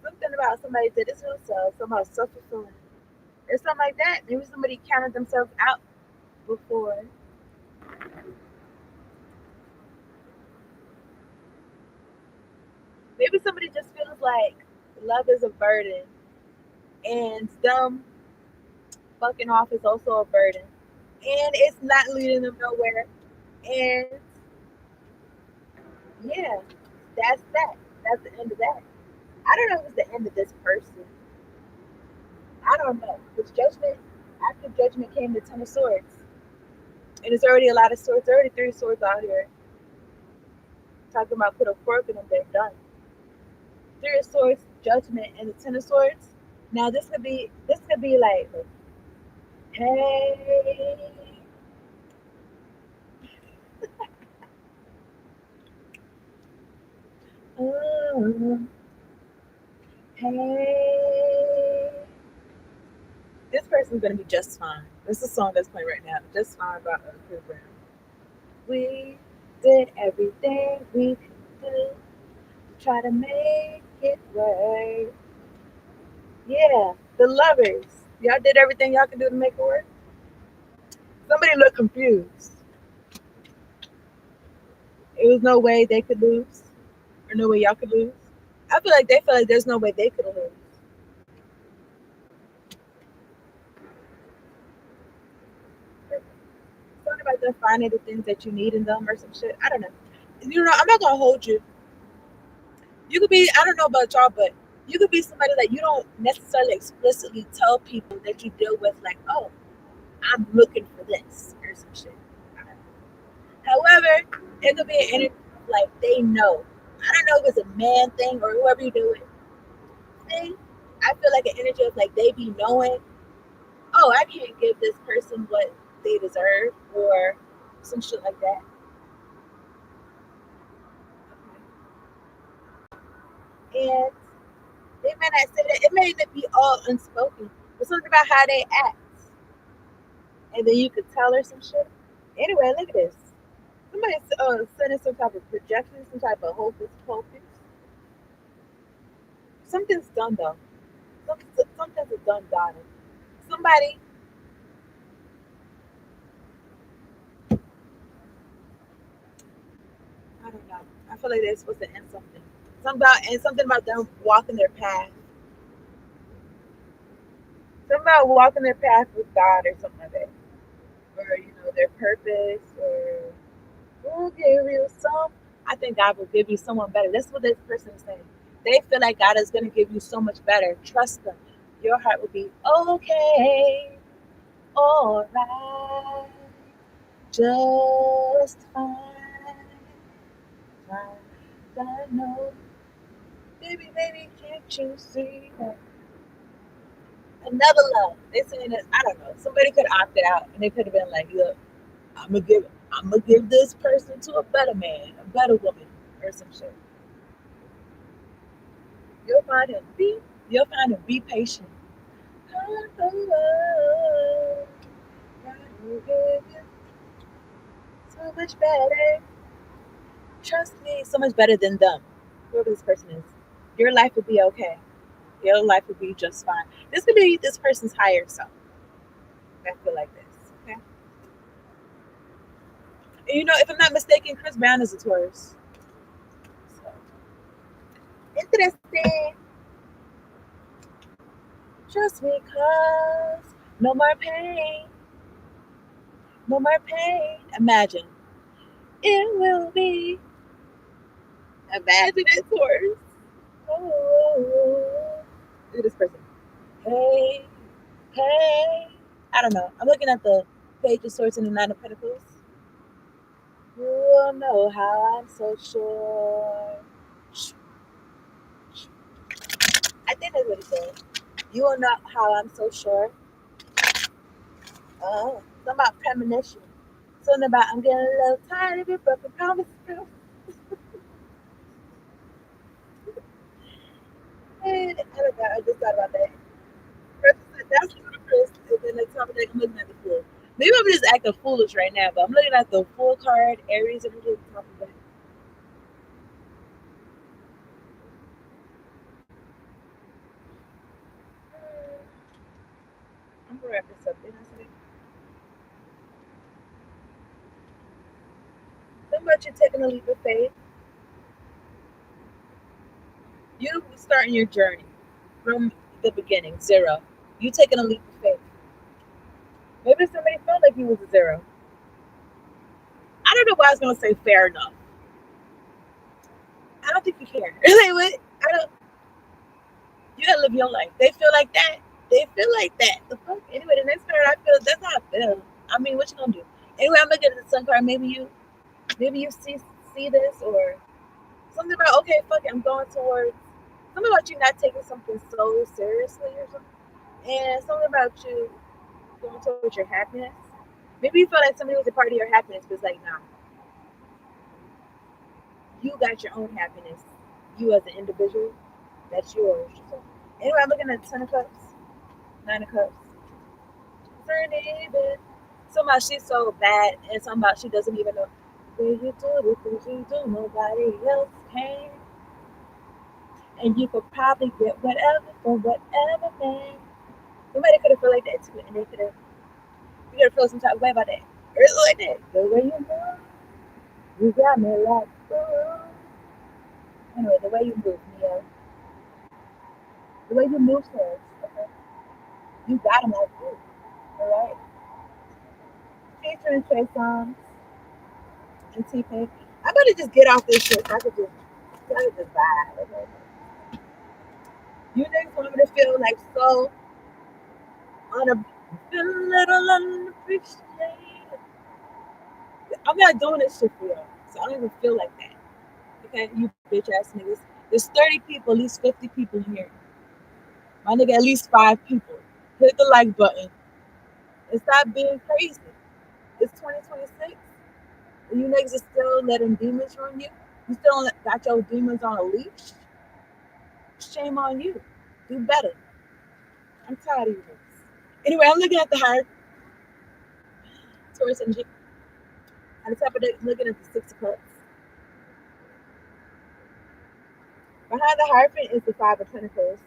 A: Something about somebody did this to themselves. Somehow self fulfilling. Or something like that. Maybe somebody counted themselves out before. Maybe somebody just feels like love is a burden, and them fucking off is also a burden, and it's not leading them nowhere. And yeah, that's that. That's the end of that. I don't know if it's the end of this person. I don't know. Because judgment, after judgment came the Ten of Swords. And it's already a lot of swords, already three swords out here. Talking about put a fork in them, they're done. Three of Swords, judgment, and the Ten of Swords. Now this could be like, hey, oh, hey. This person's gonna be just fine. This is a song that's playing right now. Just fine by Chris Brown. We did everything we could do to try to make it work. Yeah, the lovers. Y'all did everything y'all could do to make it work. Somebody looked confused. It was no way they could lose, or no way y'all could lose. I feel like they feel like there's no way they could lose. Something about them finding the things that you need in them or some shit. I don't know. I'm not gonna hold you. You could be. I don't know about y'all, but you could be somebody that you don't necessarily explicitly tell people that you deal with, like, oh, I'm looking for this or some shit. However, it could be an energy of, like, they know. I don't know if it's a man thing or whoever you do it thing. I feel like an energy of, like, they be knowing, oh, I can't give this person what they deserve or some shit like that. And they may not say that. It may not be all unspoken, but something about how they act. And then you could tell her some shit. Anyway, look at this. Somebody sending some type of projection, some type of hocus pocus. Something's done though. Something's a done daughter. Somebody, I don't know. I feel like they're supposed to end something. Something about them walking their path. Something about walking their path with God or something like that. Or, their purpose, or we'll give you some. I think God will give you someone better. That's what this person is saying. They feel like God is going to give you so much better. Trust them. Your heart will be okay, all right, just fine. I know, baby, baby, can't you see that? Another love. They saying that I don't know. Somebody could opt it out, and they could have been like, "Look, I'm gonna give this person to a better man, a better woman, or some shit." You'll find him. You'll find him. Be patient. Oh, oh, God will give you so much better. Trust me, so much better than them. Whoever this person is, your life will be okay. Your life will be just fine. This could be this person's higher self. I feel like this. Okay. And if I'm not mistaken, Chris Brown is a Taurus. So interesting. Just because no more pain, no more pain. Imagine it will be. Imagine it, Taurus. Oh, look at this person. Hey, hey. I don't know. I'm looking at the page of swords in the Nine of Pentacles. You will know how I'm so sure. I think that's what it said. You will know how I'm so sure. Something about premonition. Something about I'm getting a little tired of your broken promises. I don't know. I just thought about that. That's ludicrous. And then the top of that, I'm looking at the fool. Maybe I'm just acting foolish right now, but I'm looking at the full card, Aries energy at the top of that. I'm gonna wrap this up. Then I say, so much you're taking a leap of faith. You starting your journey from the beginning, zero. You taking a leap of faith. Maybe somebody felt like you was a zero. I don't know why I was gonna say fair enough. I don't think you care. Like, what? I don't. You gotta live your life. They feel like that. They feel like that. The fuck. Anyway, the next card I feel that's how I feel. I mean, what you gonna do? Anyway, I'm looking at the sun card. Maybe you see this or something about okay, fuck it. I'm going towards something about you not taking something so seriously or something, and something about you going towards your happiness. Maybe you feel like somebody was a part of your happiness, but it's like, nah, you got your own happiness. You as an individual, that's yours. So, anyway, I'm looking at the Ten of Cups, Nine of Cups. Baby. Somehow she's so bad, and somehow she doesn't even know. Will you do the things you do? Nobody else can. And you could probably get whatever for whatever man. Somebody could have felt like that too, and they could have. You could have felt some type of way about that. Or like that. The way you move, you got me like ooh. Anyway, the way you move, Mia. The way you move says, okay, you got him like ooh. All right. Featuring Trey Songz and T-Pain. I'm gonna just get off this shit. So I could just vibe. Okay? You niggas want me to feel like so on a little unappreciated. I'm not doing this shit for y'all. So I don't even feel like that. Okay, you bitch ass niggas. There's 30 people, at least 50 people here. My nigga, at least 5 people. Hit the like button and stop being crazy. It's 2026. And you niggas are still letting demons run you. You still got your demons on a leash. Shame on you. Do better. I'm tired of you niggas. Anyway, I'm looking at the heart, Taurus energy. At the top of it, looking at the Six of Cups. Behind the Hierophant is the Five of Pentacles.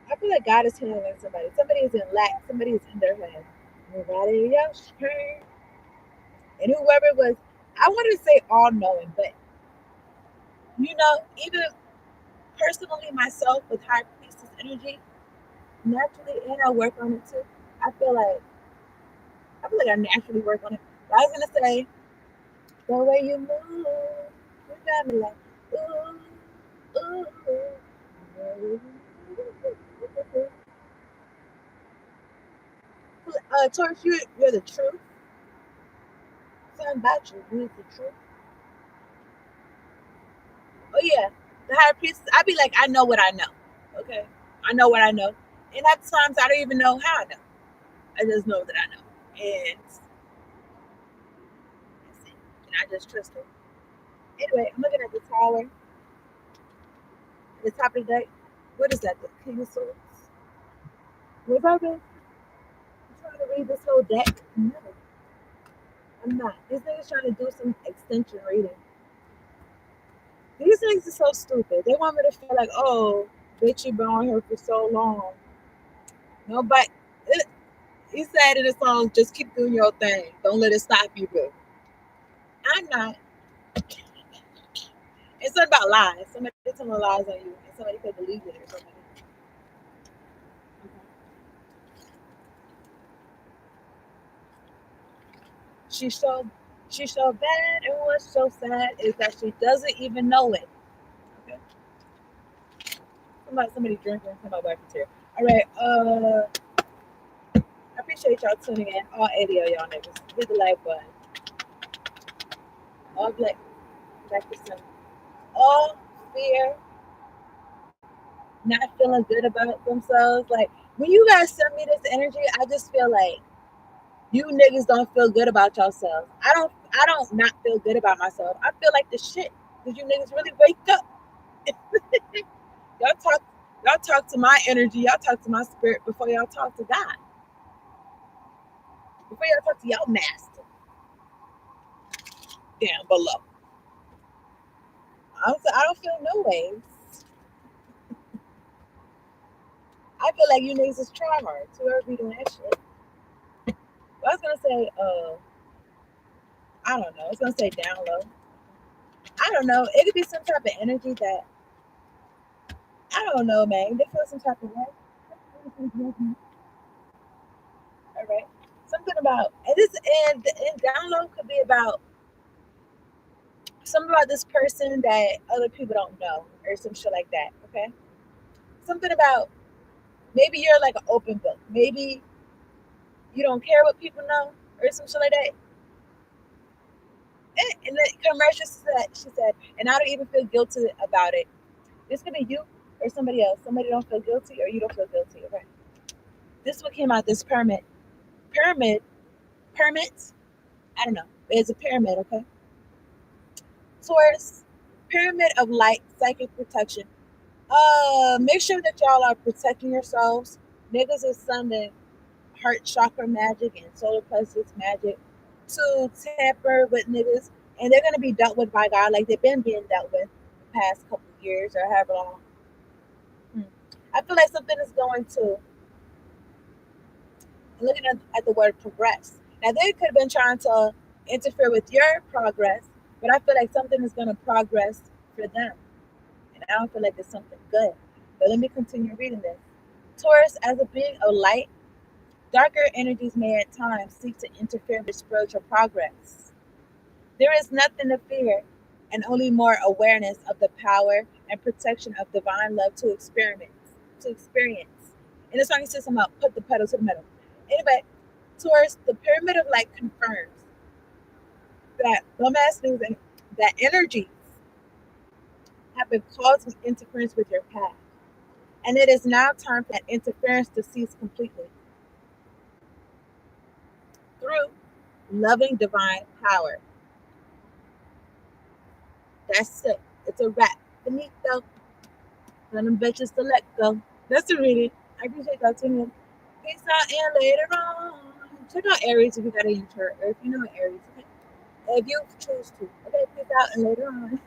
A: I feel like God is healing somebody. Somebody is in lack. Somebody is in their head. Nobody else can. And whoever it was, I want to say all knowing, but even personally myself with High Priestess energy, naturally, and I work on it too. I feel like I naturally work on it. But I was gonna say the way you move, you got me like ooh, ooh. Taurus, you're the truth. Something about you, you're the truth. Oh yeah, the higher priestess. I be like, I know what I know. Okay, I know what I know, and at times I don't even know how I know. I just know that I know, and that's it. And I just trust her. Anyway, I'm looking at the tower at the top of the deck. What is that? The King of Swords. Was I been trying to read this whole deck? No, I'm not. These niggas trying to do some extension reading. These niggas are so stupid. They want me to feel like, oh, bitch, you been on here for so long. Nobody. He said in the song, just keep doing your thing. Don't let it stop you, boo. I'm not. It's not about lies. Somebody telling lies on you, and somebody could believe it or something. She's so she's so bad, and what's so sad is that she doesn't even know it. Okay. Somebody drinking, somebody wiping here. All right. I appreciate y'all tuning in. All 80 of y'all niggas. Hit the like button. All black percent. All fear, not feeling good about themselves. Like when you guys send me this energy, I just feel like you niggas don't feel good about yourselves. I don't not feel good about myself. I feel like the shit. Did you niggas really wake up? Y'all talk y'all talk to my energy, y'all talk to my spirit before y'all talk to God. Before y'all talk to y'all master down below. I don't feel no ways. I feel like you niggas is tryhards. Whoever be doing that shit. Well, I was gonna say, I don't know. I was gonna say down low. I don't know. It could be some type of energy that I don't know, man. They feel some type of way. All right. Something about and this and down low could be about something about this person that other people don't know or some shit like that. Okay. Something about maybe you're like an open book. Maybe you don't care what people know or some shit like that. And the commercial said, she said, and I don't even feel guilty about it. This could be you or somebody else. Somebody don't feel guilty or you don't feel guilty. Okay. This one came out. This pyramid, pyramids. I don't know. It's a pyramid. Okay. Taurus, pyramid of light, psychic protection. Make sure that y'all are protecting yourselves. Niggas is sending heart chakra magic and solar plexus magic to tamper with niggas, and they're gonna be dealt with by God like they've been being dealt with the past couple of years or however long. Hmm. I feel like something is going to looking at the word progress. Now they could have been trying to interfere with your progress, but I feel like something is going to progress for them, and I don't feel like it's something good. But let me continue reading this. Taurus, as a being of light, darker energies may at times seek to interfere with spiritual progress. There is nothing to fear, and only more awareness of the power and protection of divine love to experiment, to experience. And the song he says about put the pedal to the metal. Anyway, Taurus, the pyramid of light confirms that dumbass news and that energies have been causing interference with your path. And it is now time for that interference to cease completely through loving divine power. That's it. It's a wrap. Finito. Let them bitches to let go. That's the reading. I appreciate that tuning in. Peace out and later on. Check out Aries if you got a chart or if you know Aries. Okay? If you choose to. Okay, peace out and later on.